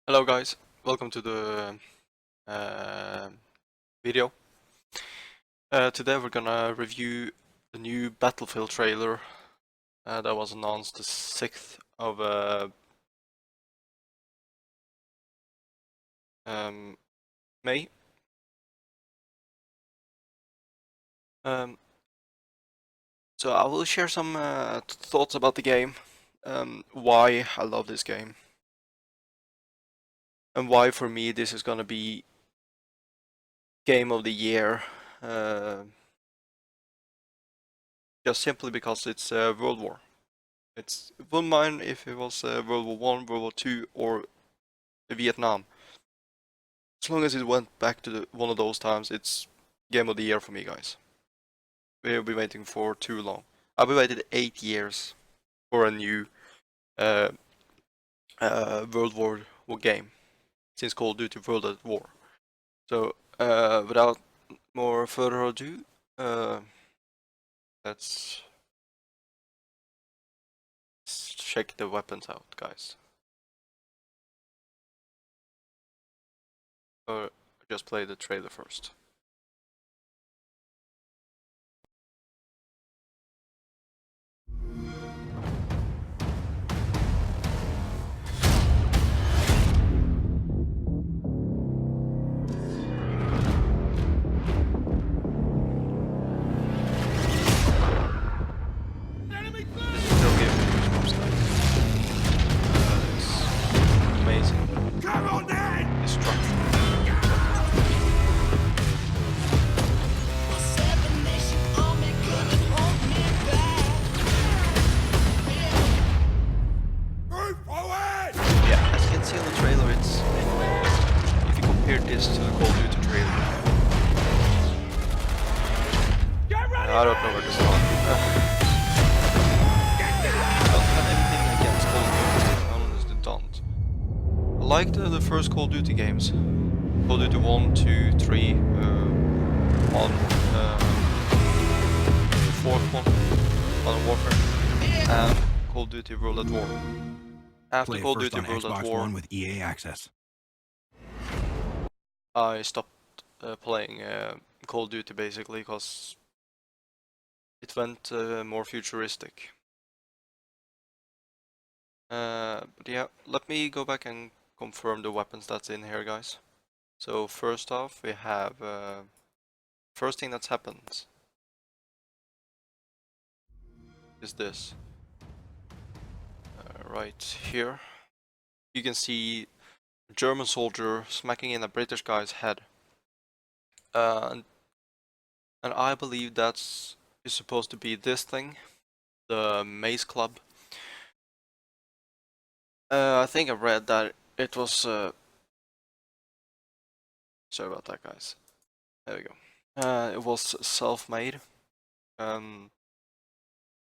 Hello guys, welcome to the video. Today we're gonna review the new Battlefield trailer that was announced the 6th of May. So I will share some thoughts about the game, why I love this game, and why for me this is gonna be game of the year. Just simply because it's World War. It wouldn't mind if it was World War One, World War Two, or Vietnam. As long as it went back to one of those times, it's game of the year for me, guys. We'll be waiting for too long. I've been waited 8 years for a new uh, World War game since Call of Duty World at War. So without more further ado, let's check the weapons out, guys. Or just play the trailer first. This to the Call of Duty trailer. I don't know where to start. I don't have anything against Call of Duty, I honestly don't. I liked the first Call of Duty games. Call of Duty 1, 2, 3, on the fourth one, Modern Warfare, and Call of Duty World at War. After Call of Duty World at War, with EA Access. I stopped playing Call of Duty basically because it went more futuristic. But yeah, let me go back and confirm the weapons that's in here, guys. So first off, we have first thing that's happened is this. Right here, you can see a German soldier smacking in a British guy's head. And I believe that's is supposed to be this thing, the Mace Club. I think I read that it was. Sorry about that, guys. There we go. It was self-made. They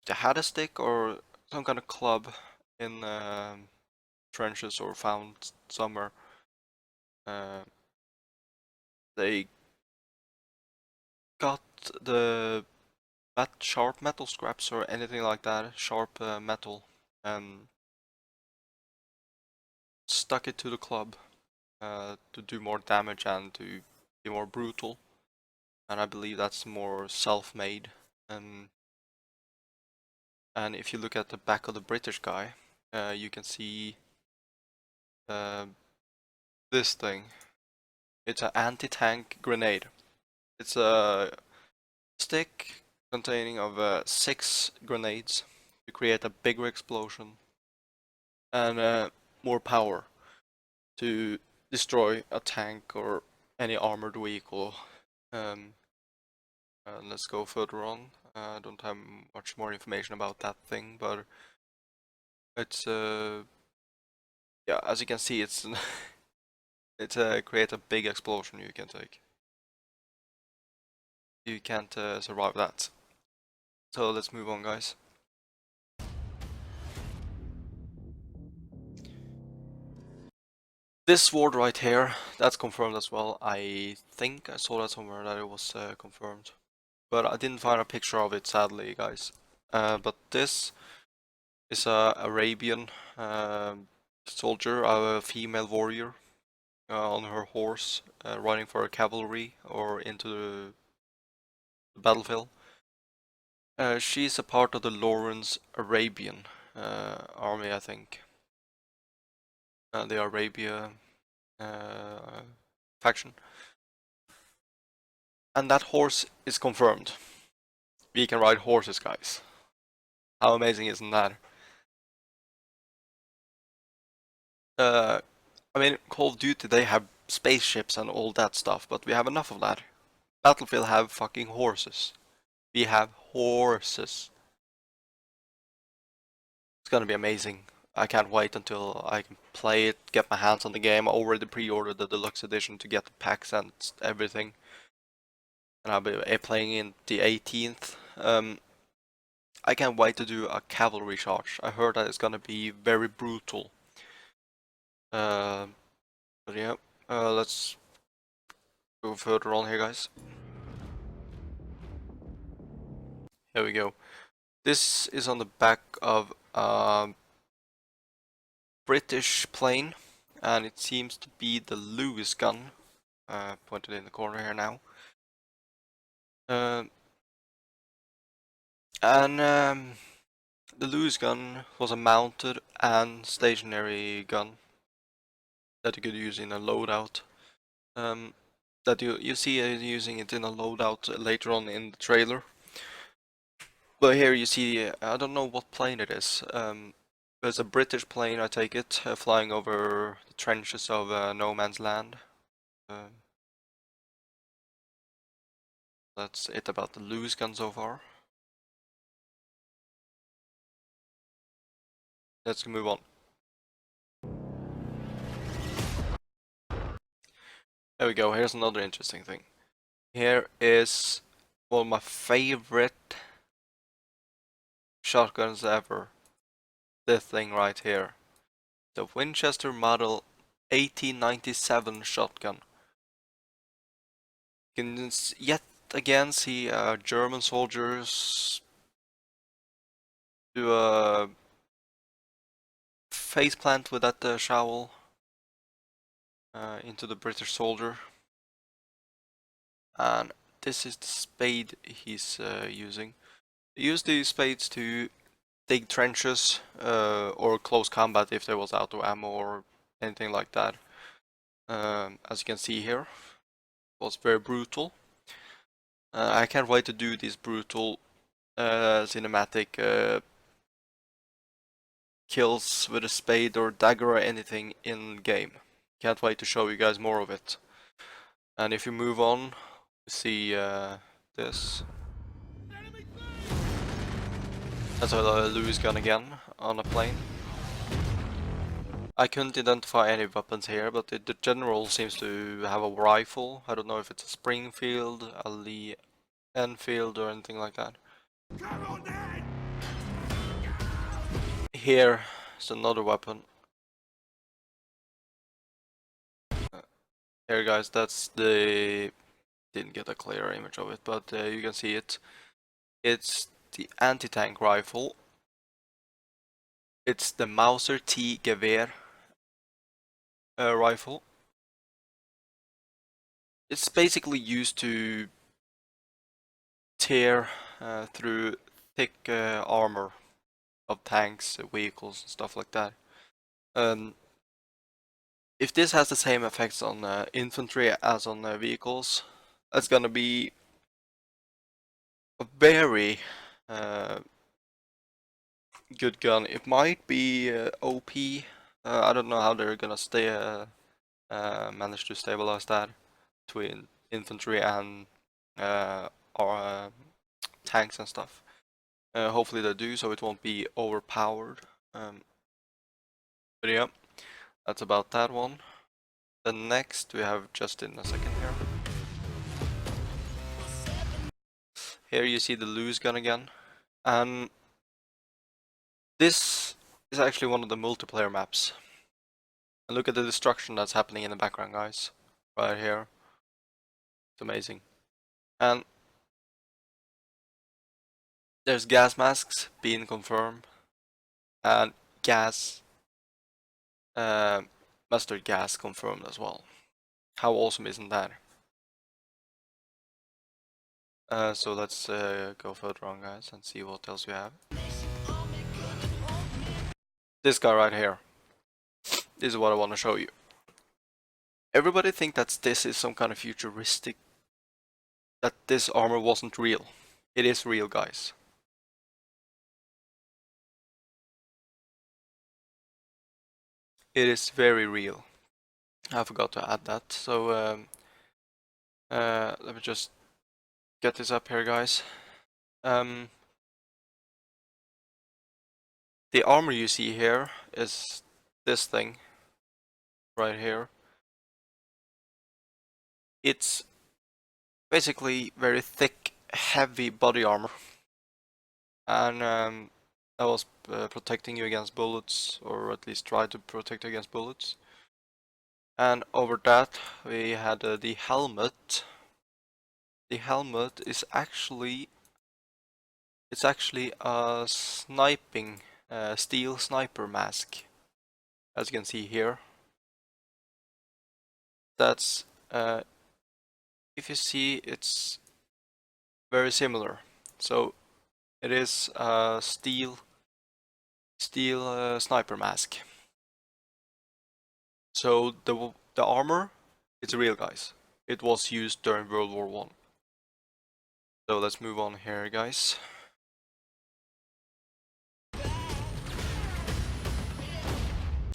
had a stick or some kind of club in trenches or found somewhere. They got the sharp metal scraps or anything like that, sharp metal, and stuck it to the club to do more damage and to be more brutal. And I believe that's more self-made. And if you look at the back of the British guy, you can see this thing. It's an anti-tank grenade. It's a stick containing of 6 grenades to create a bigger explosion and more power to destroy a tank or any armored vehicle. Let's go further on. I don't have much more information about that thing, but it's yeah, as you can see, it's it creates a big explosion you can take. You can't survive that. So let's move on, guys. This sword right here, that's confirmed as well. I think I saw that somewhere that it was confirmed. But I didn't find a picture of it, sadly, guys. But this is a Arabian soldier, a female warrior, on her horse, running for a cavalry or into the battlefield. She's a part of the Lawrence Arabian army, I think. The Arabia faction. And that horse is confirmed. We can ride horses, guys. How amazing isn't that? I mean, Call of Duty, they have spaceships and all that stuff, but we have enough of that. Battlefield have fucking horses. We have horses. It's gonna be amazing. I can't wait until I can play it, get my hands on the game. I already pre-ordered the deluxe edition to get the packs and everything. And I'll be playing in the 18th. I can't wait to do a cavalry charge. I heard that it's gonna be very brutal. But yeah, let's go further on here, guys. Here we go. This is on the back of a British plane, and it seems to be the Lewis gun, pointed in the corner here now. The Lewis gun was a mounted and stationary gun that you could use in a loadout. That you see using it in a loadout later on in the trailer. But here you see, I don't know what plane it is. There's a British plane, I take it, flying over the trenches of No Man's Land. That's it about the Lewis gun so far. Let's move on. There we go, here's another interesting thing. Here is one of my favorite shotguns ever. This thing right here. The Winchester Model 1897 shotgun. You can yet again see German soldiers do a faceplant with that shovel into the British soldier. And this is the spade he's using. He used these spades to dig trenches or close combat if there was out of ammo or anything like that. As you can see here, it was very brutal. I can't wait to do these brutal cinematic kills with a spade or dagger or anything in game. Can't wait to show you guys more of it. And if you move on, you see this. That's a Lewis gun again on a plane. I couldn't identify any weapons here, but the general seems to have a rifle. I don't know if it's a Springfield, a Lee Enfield, or anything like that. Here is another weapon. Here, guys, that's the... Didn't get a clear image of it, but you can see it. It's the anti-tank rifle. It's the Mauser T Gewehr rifle. It's basically used to tear through thick armor of tanks, vehicles, and stuff like that. If this has the same effects on infantry as on vehicles, that's gonna be a very good gun. It might be OP. I don't know how they're gonna manage to stabilize that between infantry and or tanks and stuff. Hopefully they do, so it won't be overpowered. But yeah, that's about that one. The next we have just in a second here. Here you see the Lewis gun again, and this is actually one of the multiplayer maps. And look at the destruction that's happening in the background, guys. Right here. It's amazing. And there's gas masks being confirmed, and gas mustard gas confirmed as well. How awesome isn't that? So let's go further on, guys, and see what else we have. This guy right here. This is what I want to show you. Everybody think that this is some kind of futuristic, that this armor wasn't real. It is real, guys. It is very real. I forgot to add that. So let me just get this up here, guys. The armor you see here is this thing right here. It's basically very thick, heavy body armor, and that was protecting you against bullets, or at least try to protect against bullets. And over that we had the helmet. The helmet is actually a sniping steel sniper mask, as you can see here. That's if you see, it's very similar. So it is a steel sniper mask. So the armor, it's real, guys. It was used during World War One. So let's move on here, guys.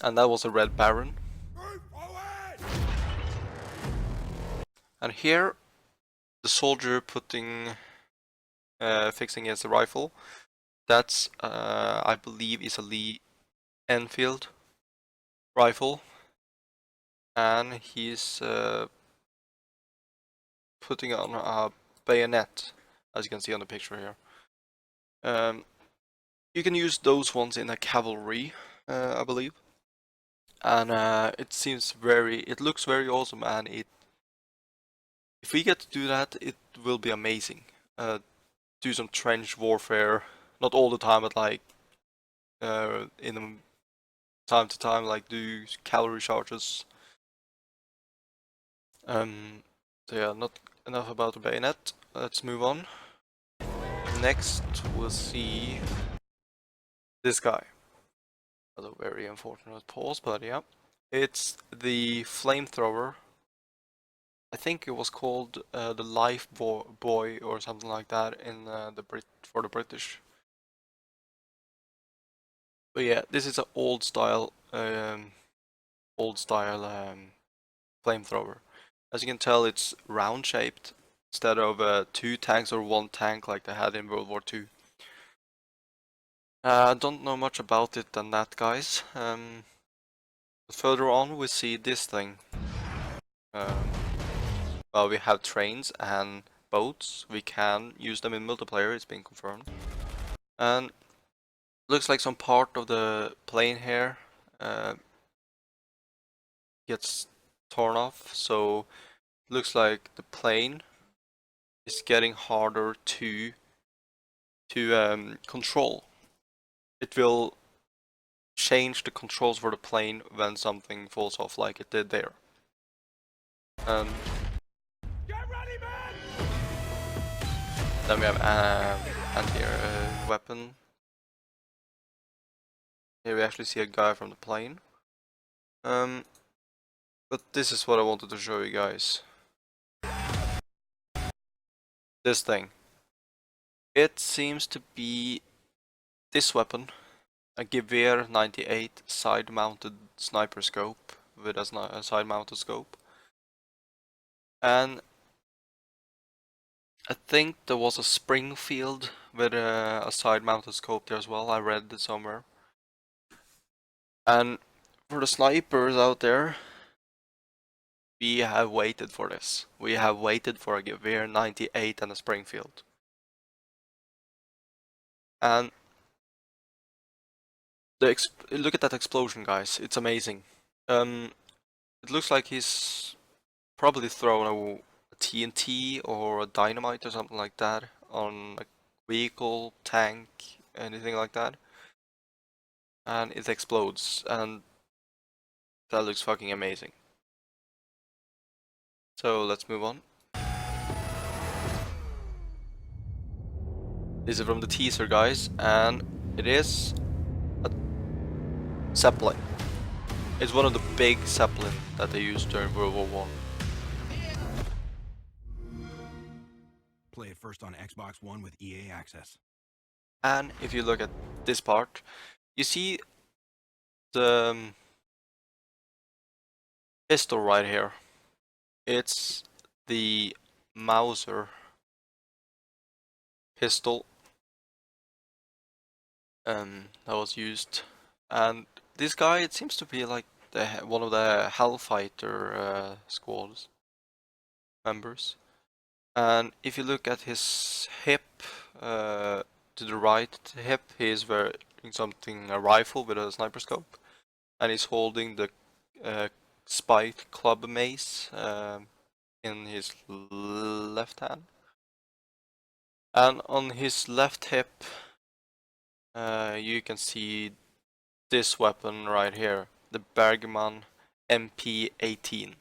And that was a Red Baron. And here, the soldier fixing his rifle. That's I believe is a Lee Enfield rifle, and he's putting on a bayonet, as you can see on the picture here. You can use those ones in a cavalry, I believe, and it looks very awesome, and if we get to do that, it will be amazing. Do some trench warfare, not all the time, but like in time to time, like do cavalry charges. So yeah, not enough about the bayonet. Let's move on. Next, we'll see this guy. A very unfortunate pause, but yeah. It's the flamethrower. I think it was called the Life Boy or something like that in for the British. But yeah, this is an old style flamethrower. As you can tell, it's round shaped instead of 2 tanks or 1 tank like they had in World War II. I don't know much about it than that, guys. But further on, we see this thing. Well, we have trains and boats. We can use them in multiplayer. It's been confirmed. And looks like some part of the plane here gets torn off. So looks like the plane is getting harder to control. It will change the controls for the plane when something falls off, like it did there. Get ready, man! Then we have anti-air weapon. Here we actually see a guy from the plane. But this is what I wanted to show you guys. This thing. It seems to be this weapon, a Gewehr 98 side-mounted sniper scope with a side-mounted scope. And I think there was a Springfield with a side-mounted scope there as well. I read it somewhere. And for the snipers out there, we have waited for this. We have waited for a Gewehr 98 and a Springfield. And look at that explosion, guys. It's amazing. It looks like he's probably thrown a TNT or a dynamite or something like that on a vehicle, tank, anything like that. And it explodes. And That looks fucking amazing. So let's move on. This is from the teaser, guys, and it is a Zeppelin. It's one of the big Zeppelin that they used during World War One. Play it first on Xbox One with EA Access. And if you look at this part, you see the pistol right here. It's the Mauser pistol that was used, and this guy, it seems to be like one of the Hellfighter squads members. And if you look at his hip, to the right hip, he is wearing something, a rifle with a sniper scope, and he's holding the spiked club mace in his left hand. And on his left hip, you can see this weapon right here, the Bergmann MP18.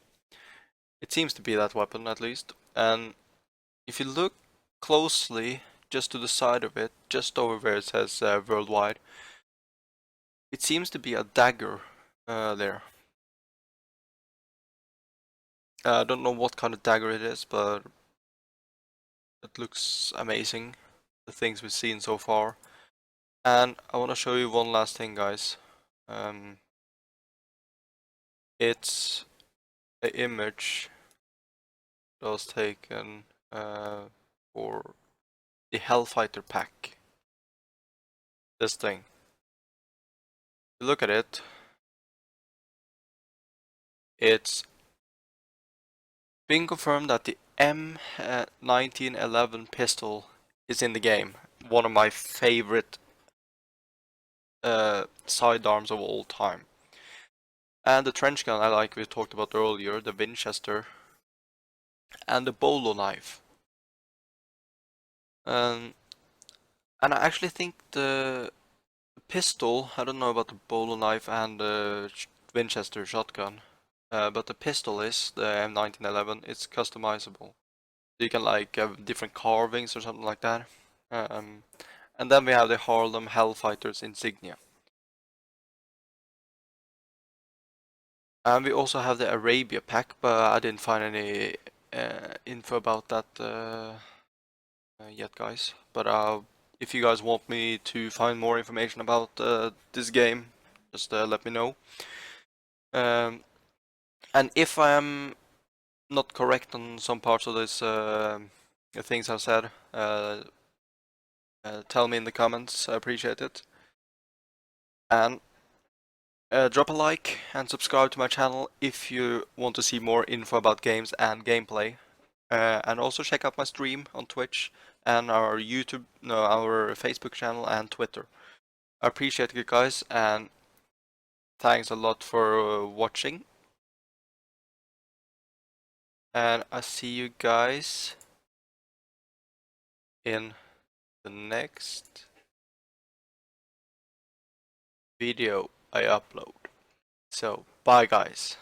It seems to be that weapon, at least. And if you look closely, just to the side of it, just over where it says worldwide, it seems to be a dagger there. I don't know what kind of dagger it is, but it looks amazing, the things we've seen so far. And I want to show you one last thing, guys. It's an image that was taken for the Hellfighter pack. This thing. If you look at it, it's been confirmed that the M1911 pistol is in the game. One of my favorite sidearms of all time. And the trench gun, I like, we talked about earlier, the Winchester, and the bolo knife. And I actually think the pistol, I don't know about the bolo knife and the Winchester shotgun, but the pistol is, the M1911, it's customizable. You can like have different carvings or something like that. And then we have the Harlem Hellfighters insignia. And we also have the Arabia pack, but I didn't find any info about that yet, guys. But if you guys want me to find more information about this game, just let me know. And if I am not correct on some parts of this things I've said, tell me in the comments. I appreciate it. And drop a like and subscribe to my channel if you want to see more info about games and gameplay. And also check out my stream on Twitch and our YouTube, no, our Facebook channel and Twitter. I appreciate it, guys, and thanks a lot for watching. And I see you guys in the next video I upload. So, bye, guys.